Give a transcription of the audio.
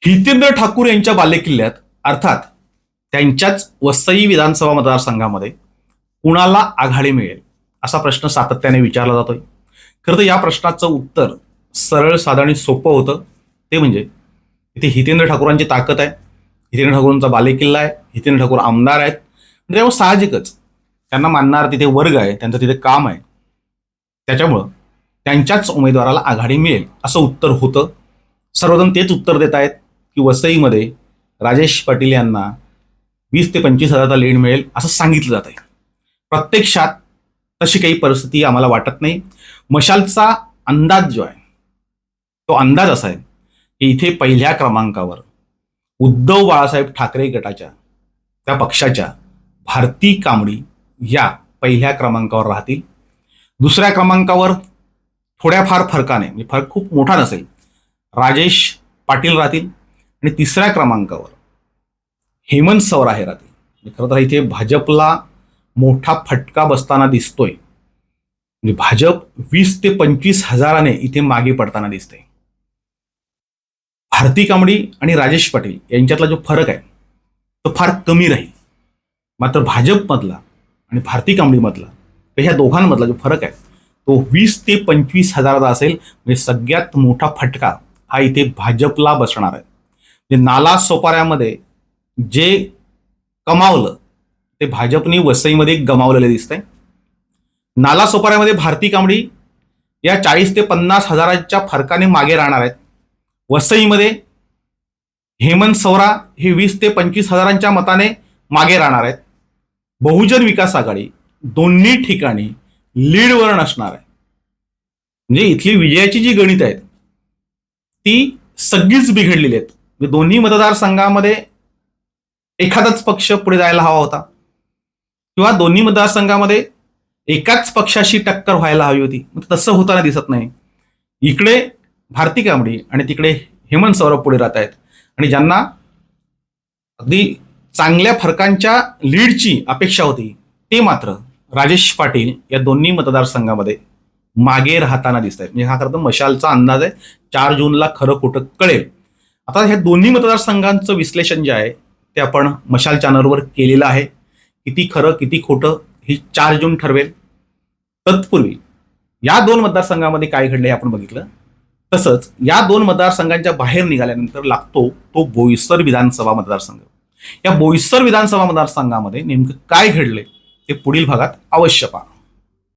हितेंद्र ठाकूर यांच्या बालेकिल्ल्यात अर्थात त्यांच्याच वसई विधानसभा मतदारसंघामध्ये कुणाला आघाडी मिळेल असा प्रश्न सातत्याने विचारला जातोय. खरं तर या प्रश्नाचं उत्तर सरळ साधं आणि सोपं होतं. ते म्हणजे इथे हितेंद्र ठाकूरांची ताकद आहे, हितेंद्र ठाकूरांचा बालेकिल्ला आहे, हितेंद्र ठाकूर आमदार आहेत. त्यामुळे साहजिकच त्यांना मानणार तिथे वर्ग आहे, त्यांचं तिथे काम आहे. त्याच्यामुळं त्यांच्याच उमेदवाराला आघाडी मिळेल असं उत्तर होतं. सर्वजण तेच उत्तर देत आहेत की वसईमध्ये राजेश पाटील यांना 20 ते 25 हजाराचा लीड मिळेल असं सांगितलं जात आहे. प्रत्यक्षात तशी काही परिस्थिती आम्हाला वाटत नाही. मशालचा अंदाज जो आहे तो अंदाज असा आहे की इथे पहिल्या क्रमांकावर उद्धव बाळासाहेब ठाकरे गटाच्या त्या पक्षाच्या भारती कांबडी या पहिल्या क्रमांकावर राहतील. दुसऱ्या क्रमांकावर थोड्याफार फरकाने, म्हणजे फरक खूप मोठा नसेल, राजेश पाटील राहतील. आणि तिसऱ्या क्रमांकावर हेमंत सवरा हे राहतील. खरं तर इथे भाजपला मोठा फटका बसताना दिसतोय. म्हणजे भाजप 20 ते 25 हजाराने इथे मागे पडताना दिसते. भारती कांबडी आणि राजेश पाटील यांच्यातला जो फरक आहे तो फार कमी राहील. मात्र भाजपमधला आणि भारती कांबडीमधला ह्या दोघांमधला जो फरक आहे तो 20 ते 25 हजाराचा असेल. म्हणजे सगळ्यात मोठा फटका हा इथे भाजपला बसणार आहे. म्हणजे नाला सोपाऱ्यामध्ये जे कमावलं ते भाजपने वसईमध्ये गमावलेलं दिसतंय. नाला सोपाऱ्यामध्ये भारती कांबडी या 40 ते 50 हजाराच्या फरकाने मागे राहणार आहेत. वसईमध्ये हेमंत सवरा हे 20 ते 25 हजारांच्या मताने मागे राहणार आहेत. बहुजन विकास आघाडी दोन्ही ठिकाणी लीडवर नसणार आहे. म्हणजे इथली विजयाची जी गणित आहेत ती सगळीच बिघडलेली आहेत. म्हणजे दोन्ही मतदारसंघामध्ये एखादाच पक्ष पुढे जायला हवा होता किंवा दोन्ही मतदारसंघामध्ये एकाच पक्षाशी टक्कर व्हायला हवी होती. तसं होताना दिसत नाही. इकडे भारती कांबडी आणि तिकडे हेमंत सवरा पुढे राहत आहेत. आणि ज्यांना अगदी चांगल्या फरकांच्या लीडची अपेक्षा होती ते मात्र राजेश पाटील या दोन्ही मतदारसंघामध्ये मागे राहताना दिसत आहेत. म्हणजे हा खरं तर मशालचा अंदाज आहे. 4 जूनला खरं खोटं कळेल. आता ह्या दोन्ही मतदारसंघांचं विश्लेषण जे आहे ते आपण मशाल चॅनलवर केलेलं आहे. किती खरं किती खोटं हे 4 जून ठरवेल. तत्पूर्वी या 2 मतदारसंघामध्ये काय घडलं हे आपण बघितलं. तसंच या 2 मतदारसंघांच्या बाहेर निघाल्यानंतर लागतो तो बोईसर विधानसभा मतदारसंघ. या बोईसर विधानसभा मतदारसंघामध्ये नेमकं काय घडले ते पुढील भागात अवश्य पहा.